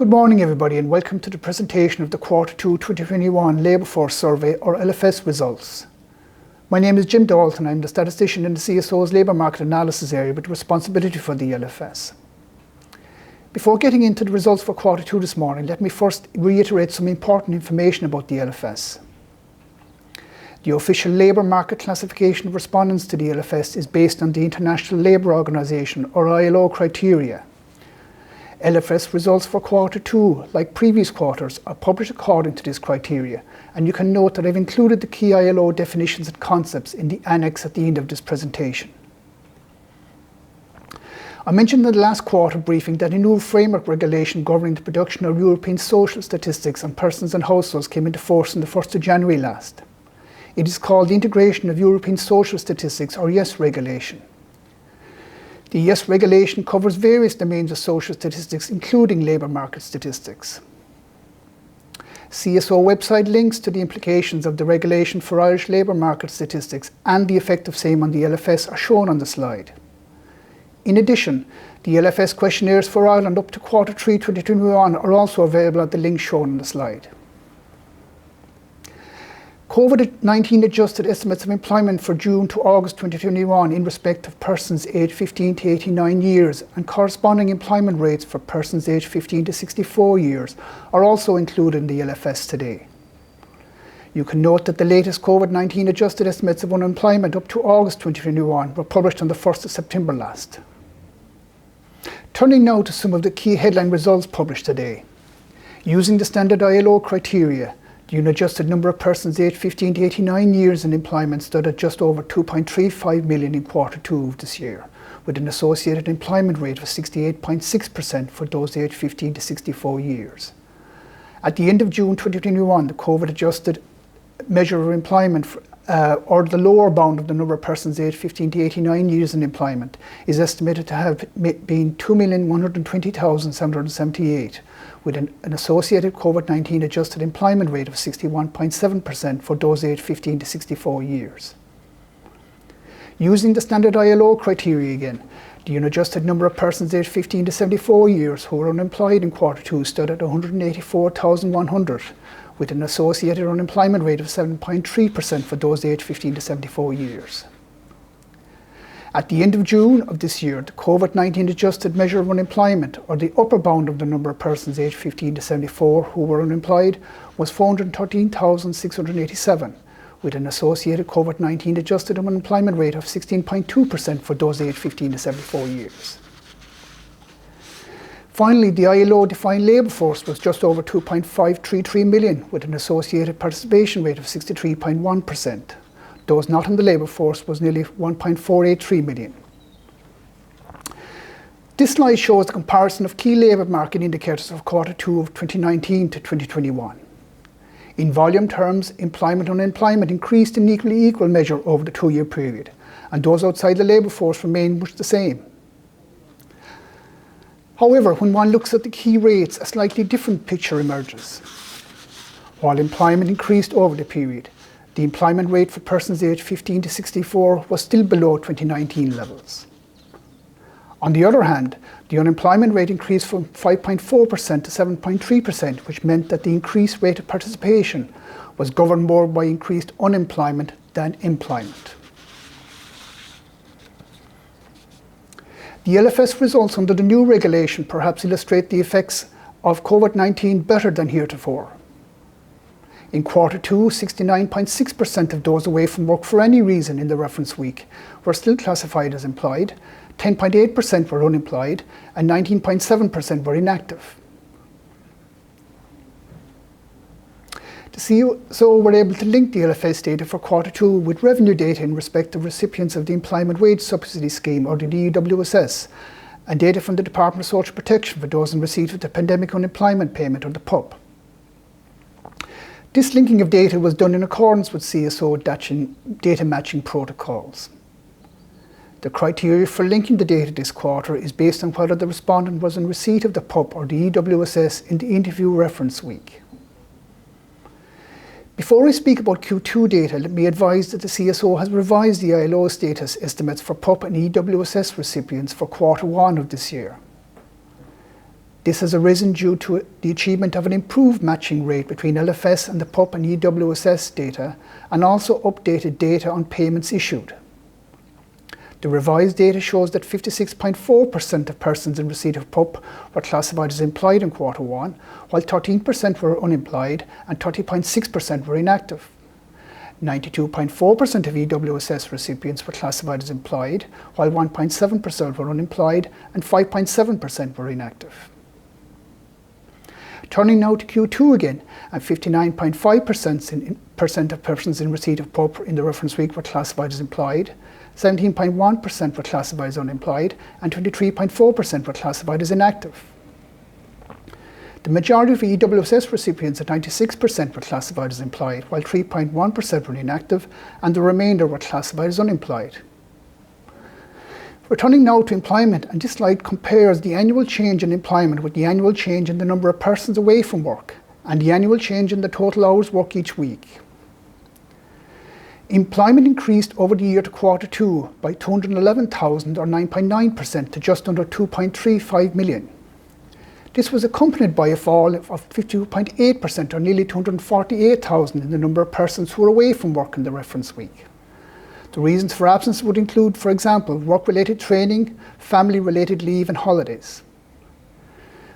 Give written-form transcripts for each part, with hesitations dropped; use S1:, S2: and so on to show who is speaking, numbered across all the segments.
S1: Good morning everybody and welcome to the presentation of the Quarter 2 2021 Labour Force Survey or LFS results. My name is Jim Dalton. I'm the statistician in the CSO's Labour Market Analysis area with responsibility for the LFS. Before getting into the results for Quarter 2 this morning, let me first reiterate some important information about the LFS. The official labour market classification of respondents to the LFS is based on the International Labour Organization or ILO criteria. LFS results for Quarter 2, like previous quarters, are published according to this criteria, and you can note that I've included the key ILO definitions and concepts in the annex at the end of this presentation. I mentioned in the last quarter briefing that a new framework regulation governing the production of European social statistics on persons and households came into force on the 1st of January last. It is called the Integration of European Social Statistics or YES regulation. The YES regulation covers various domains of social statistics, including labour market statistics. CSO website links to the implications of the regulation for Irish labour market statistics and the effect of same on the LFS are shown on the slide. In addition, the LFS questionnaires for Ireland up to Quarter 3 2021 are also available at the link shown on the slide. COVID-19 adjusted estimates of employment for June to August 2021 in respect of persons aged 15 to 89 years and corresponding employment rates for persons aged 15 to 64 years are also included in the LFS today. You can note that the latest COVID-19 adjusted estimates of unemployment up to August 2021 were published on the 1st of September last. Turning now to some of the key headline results published today. Using the standard ILO criteria, the unadjusted number of persons aged 15 to 89 years in employment stood at just over 2.35 million in Quarter 2 of this year, with an associated employment rate of 68.6% for those aged 15 to 64 years. At the end of June 2021, the COVID-adjusted measure of employment, or the lower bound of the number of persons aged 15 to 89 years in employment, is estimated to have been 2,120,778, with an associated COVID-19 adjusted employment rate of 61.7% for those aged 15 to 64 years. Using the standard ILO criteria again, the unadjusted number of persons aged 15 to 74 years who were unemployed in Quarter 2 stood at 184,100, with an associated unemployment rate of 7.3% for those aged 15 to 74 years. At the end of June of this year, the COVID-19 adjusted measure of unemployment, or the upper bound of the number of persons aged 15 to 74 who were unemployed, was 413,687, with an associated COVID-19 adjusted unemployment rate of 16.2% for those aged 15 to 74 years. Finally, the ILO defined labour force was just over 2.533 million, with an associated participation rate of 63.1%. Those not in the labour force was nearly 1.483 million. This slide shows the comparison of key labour market indicators of Quarter 2 of 2019 to 2021. In volume terms, employment and unemployment increased in nearly equal measure over the 2-year period, and those outside the labour force remained much the same. However, when one looks at the key rates, a slightly different picture emerges. While employment increased over the period, the employment rate for persons aged 15 to 64 was still below 2019 levels. On the other hand, the unemployment rate increased from 5.4% to 7.3%, which meant that the increased rate of participation was governed more by increased unemployment than employment. The LFS results under the new regulation perhaps illustrate the effects of COVID-19 better than heretofore. In Quarter 2, 69.6% of those away from work for any reason in the reference week were still classified as employed, 10.8% were unemployed, and 19.7% were inactive. The CSO were able to link the LFS data for Quarter 2 with revenue data in respect of recipients of the Employment Wage Subsidy Scheme, or the EWSS, and data from the Department of Social Protection for those in receipt of the Pandemic Unemployment Payment, or the PUP. This linking of data was done in accordance with CSO data matching protocols. The criteria for linking the data this quarter is based on whether the respondent was in receipt of the PUP or the EWSS in the interview reference week. Before I speak about Q2 data, let me advise that the CSO has revised the ILO status estimates for PUP and EWSS recipients for Quarter 1 of this year. This has arisen due to the achievement of an improved matching rate between LFS and the PUP and EWSS data, and also updated data on payments issued. The revised data shows that 56.4% of persons in receipt of PUP were classified as employed in Q1, while 13% were unemployed and 30.6% were inactive. 92.4% of EWSS recipients were classified as employed, while 1.7% were unemployed and 5.7% were inactive. Turning now to Q2 again, and 59.5% of persons in receipt of PUP in the reference week were classified as employed, 17.1% were classified as unemployed, and 23.4% were classified as inactive. The majority of EWSS recipients at 96% were classified as employed, while 3.1% were inactive, and the remainder were classified as unemployed. Returning now to employment, and this slide compares the annual change in employment with the annual change in the number of persons away from work, and the annual change in the total hours worked each week. Employment increased over the year to Q2 by 211,000 or 9.9% to just under 2.35 million. This was accompanied by a fall of 52.8% or nearly 248,000 in the number of persons who were away from work in the reference week. The reasons for absence would include, for example, work-related training, family-related leave and holidays.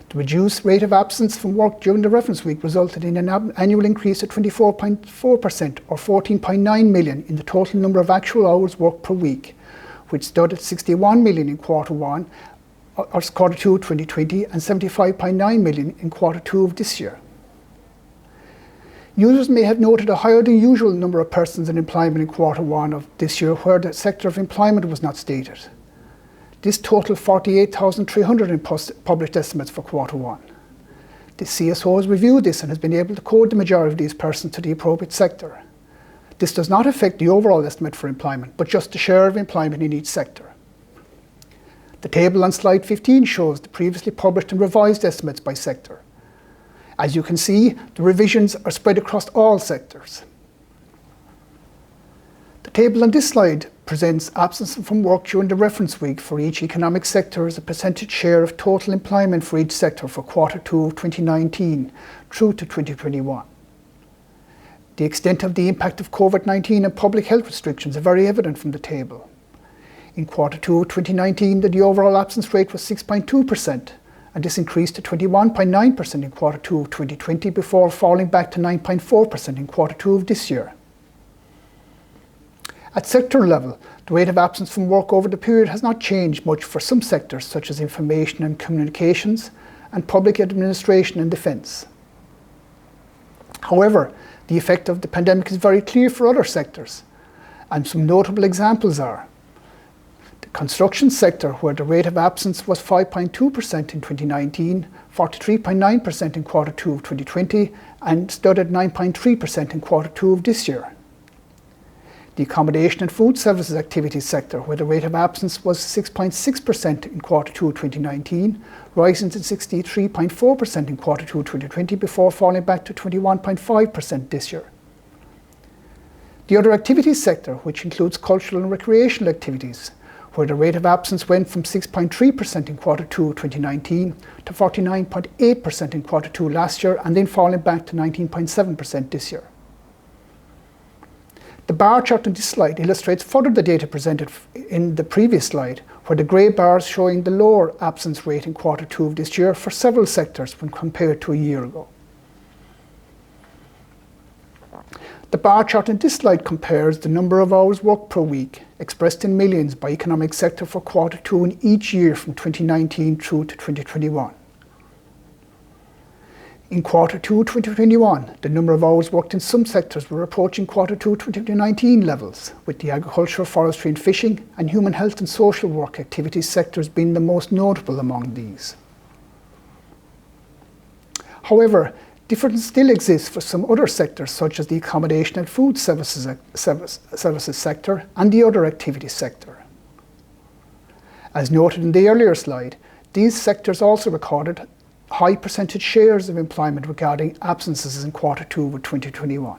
S1: The reduced rate of absence from work during the reference week resulted in an annual increase of 24.4% or 14.9 million in the total number of actual hours worked per week, which stood at 61 million in Q1 or Q2 2020 and 75.9 million in Q2 of this year. Users may have noted a higher than usual number of persons in employment in Q1 of this year where the sector of employment was not stated. This totaled 48,300 in published estimates for Q1. The CSO has reviewed this and has been able to code the majority of these persons to the appropriate sector. This does not affect the overall estimate for employment, but just the share of employment in each sector. The table on slide 15 shows the previously published and revised estimates by sector. As you can see, the revisions are spread across all sectors. The table on this slide presents absence from work during the reference week for each economic sector as a percentage share of total employment for each sector for Q2 of 2019 through to 2021. The extent of the impact of COVID-19 and public health restrictions are very evident from the table. In Q2 of 2019, the overall absence rate was 6.2%, and this increased to 21.9% in Q2 of 2020 before falling back to 9.4% in Q2 of this year. At sector level, the rate of absence from work over the period has not changed much for some sectors such as information and communications and public administration and defence. However, the effect of the pandemic is very clear for other sectors, and some notable examples are the construction sector, where the rate of absence was 5.2% in 2019, 43.9% in Q2 of 2020, and stood at 9.3% in Q2 of this year. The accommodation and food services activities sector, where the rate of absence was 6.6% in Q2 2019, rising to 63.4% in Q2 2020 before falling back to 21.5% this year. The other activities sector, which includes cultural and recreational activities, where the rate of absence went from 6.3% in Q2 2019 to 49.8% in Q2 last year, and then falling back to 19.7% this year. The bar chart on this slide illustrates further the data presented in the previous slide, where the grey bars showing the lower absence rate in Q2 of this year for several sectors when compared to a year ago. The bar chart on this slide compares the number of hours worked per week, expressed in millions by economic sector for Q2 in each year from 2019 through to 2021. In Q2 2021, the number of hours worked in some sectors were approaching Q2 2019 levels, with the agriculture, forestry and fishing and human health and social work activities sectors being the most notable among these. However, difference still exists for some other sectors such as the accommodation and food services sector and the other activities sector. As noted in the earlier slide, these sectors also recorded high percentage shares of employment regarding absences in Q2 of 2021.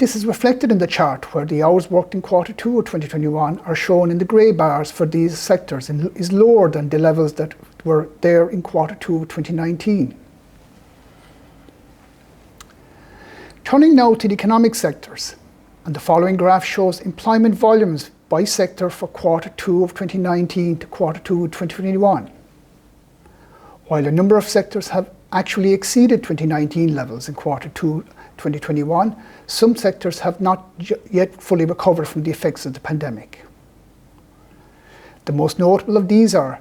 S1: This is reflected in the chart where the hours worked in quarter 2 of 2021 are shown in the grey bars for these sectors and is lower than the levels that were there in quarter 2 of 2019. Turning now to the economic sectors, and the following graph shows employment volumes by sector for quarter 2 of 2019 to quarter 2 of 2021. While a number of sectors have actually exceeded 2019 levels in quarter 2 2021, some sectors have not yet fully recovered from the effects of the pandemic. The most notable of these are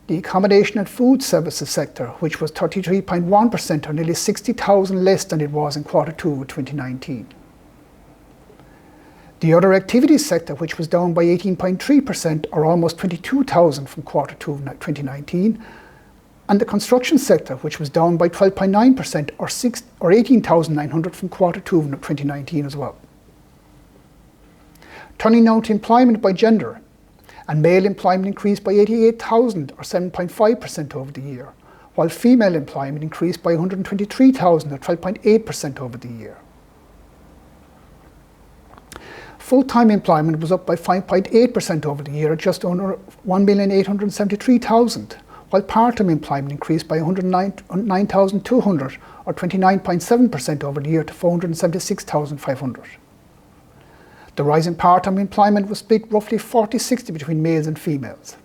S1: the accommodation and food services sector, which was 33.1% or nearly 60,000 less than it was in quarter 2 of 2019. The other activities sector, which was down by 18.3% or almost 22,000 from quarter 2 of 2019, and the construction sector, which was down by 12.9% or 18,900 from quarter 2 of 2019 as well. Turning now to employment by gender, and male employment increased by 88,000 or 7.5% over the year, while female employment increased by 123,000 or 12.8% over the year. Full-time employment was up by 5.8% over the year at just under 1,873,000, while part-time employment increased by 109,200 or 29.7% over the year to 476,500. The rise in part-time employment was split roughly 40-60 between males and females.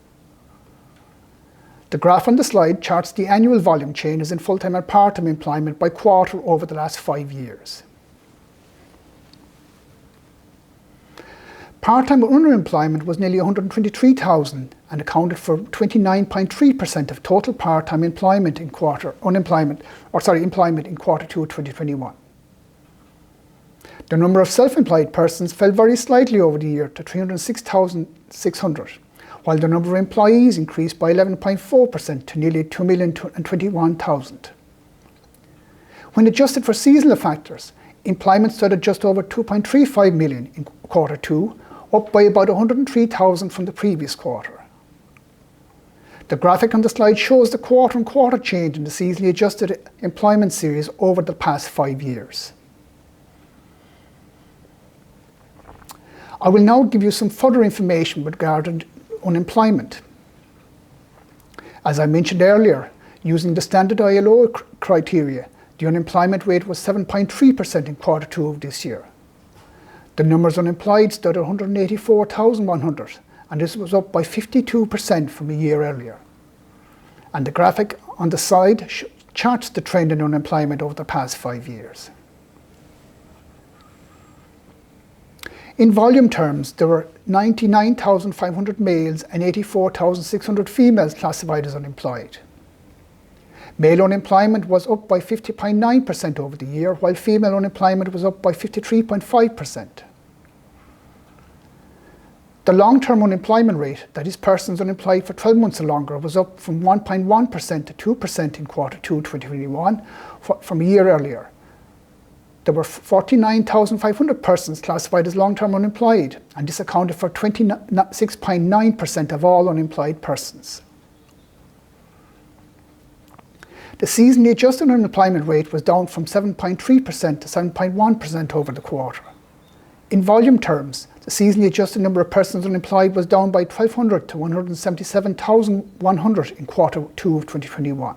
S1: The graph on the slide charts the annual volume changes in full-time and part-time employment by quarter over the last 5 years. Part-time underemployment was nearly 123,000 and accounted for 29.3% of total part-time employment in employment in quarter 2 of 2021. The number of self-employed persons fell very slightly over the year to 306,600, while the number of employees increased by 11.4% to nearly 2,021,000. When adjusted for seasonal factors, employment stood at just over 2.35 million in quarter 2, up by about 103,000 from the previous quarter. The graphic on the slide shows the quarter-on-quarter change in the seasonally adjusted employment series over the past 5 years. I will now give you some further information regarding unemployment. As I mentioned earlier, using the standard ILO criteria, the unemployment rate was 7.3% in quarter 2 of this year. The numbers unemployed stood at 184,100, and this was up by 52% from a year earlier. And the graphic on the side charts the trend in unemployment over the past 5 years. In volume terms, there were 99,500 males and 84,600 females classified as unemployed. Male unemployment was up by 50.9% over the year, while female unemployment was up by 53.5%. The long-term unemployment rate, that is persons unemployed for 12 months or longer, was up from 1.1% to 2% in quarter 2 2021 from a year earlier. There were 49,500 persons classified as long-term unemployed, and this accounted for 26.9% of all unemployed persons. The seasonally adjusted unemployment rate was down from 7.3% to 7.1% over the quarter. In volume terms, the seasonally adjusted number of persons unemployed was down by 1,200 to 177,100 in quarter 2 of 2021.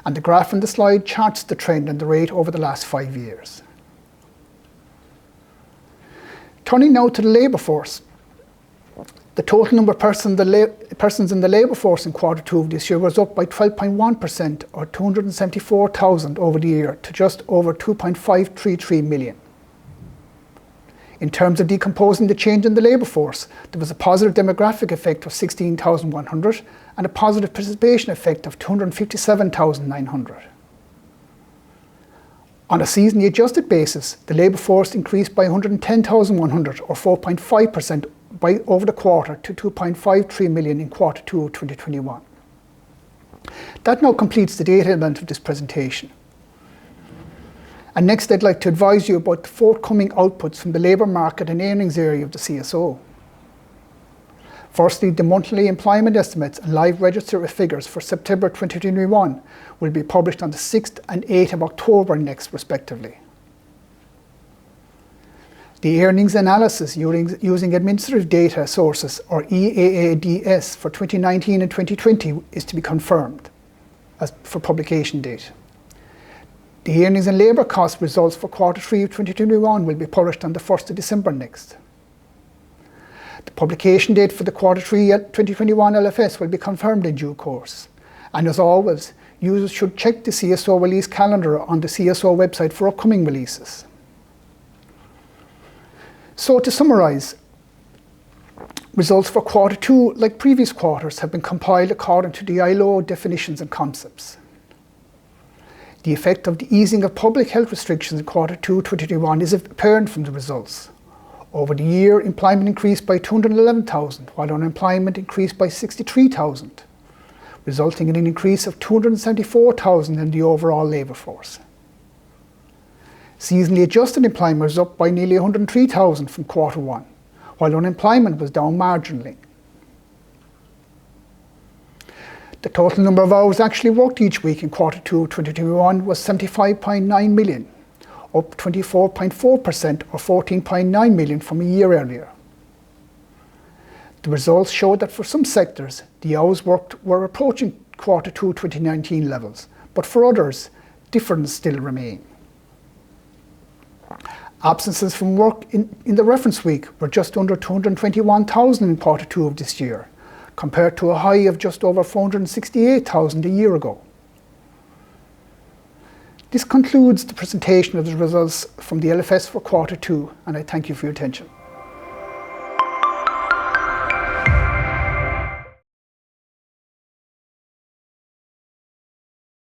S1: And the graph on the slide charts the trend and the rate over the last 5 years. Turning now to the labour force. The total number of persons in the labour force in quarter 2 of this year was up by 12.1% or 274,000 over the year to just over 2.533 million. In terms of decomposing the change in the labour force, there was a positive demographic effect of 16,100 and a positive participation effect of 257,900. On a seasonally adjusted basis, the labour force increased by 110,100 or 4.5% over the quarter to 2.53 million in quarter 2 of 2021. That now completes the data element of this presentation. And next, I'd like to advise you about the forthcoming outputs from the labour market and earnings area of the CSO. Firstly, the monthly employment estimates and live register figures for September 2021 will be published on the 6th and 8th of October next, respectively. The earnings analysis using administrative data sources, or EAADS, for 2019 and 2020 is to be confirmed as for publication date. The earnings and labour cost results for Q3 of 2021 will be published on the 1st of December next. The publication date for the Q3 2021 LFS will be confirmed in due course. And as always, users should check the CSO release calendar on the CSO website for upcoming releases. So to summarise, results for Q2, like previous quarters, have been compiled according to the ILO definitions and concepts. The effect of the easing of public health restrictions in Q2 2021 is apparent from the results. Over the year, employment increased by 211,000, while unemployment increased by 63,000, resulting in an increase of 274,000 in the overall labour force. Seasonally adjusted employment was up by nearly 103,000 from Q1, while unemployment was down marginally. The total number of hours actually worked each week in Q2 2021 was 75.9 million, up 24.4% or 14.9 million from a year earlier. The results showed that for some sectors, the hours worked were approaching Q2 2019 levels, but for others, differences still remain. Absences from work in the reference week were just under 221,000 in Q2 of this year, compared to a high of just over 468,000 a year ago. This concludes the presentation of the results from the LFS for Q2, and I thank you for your attention.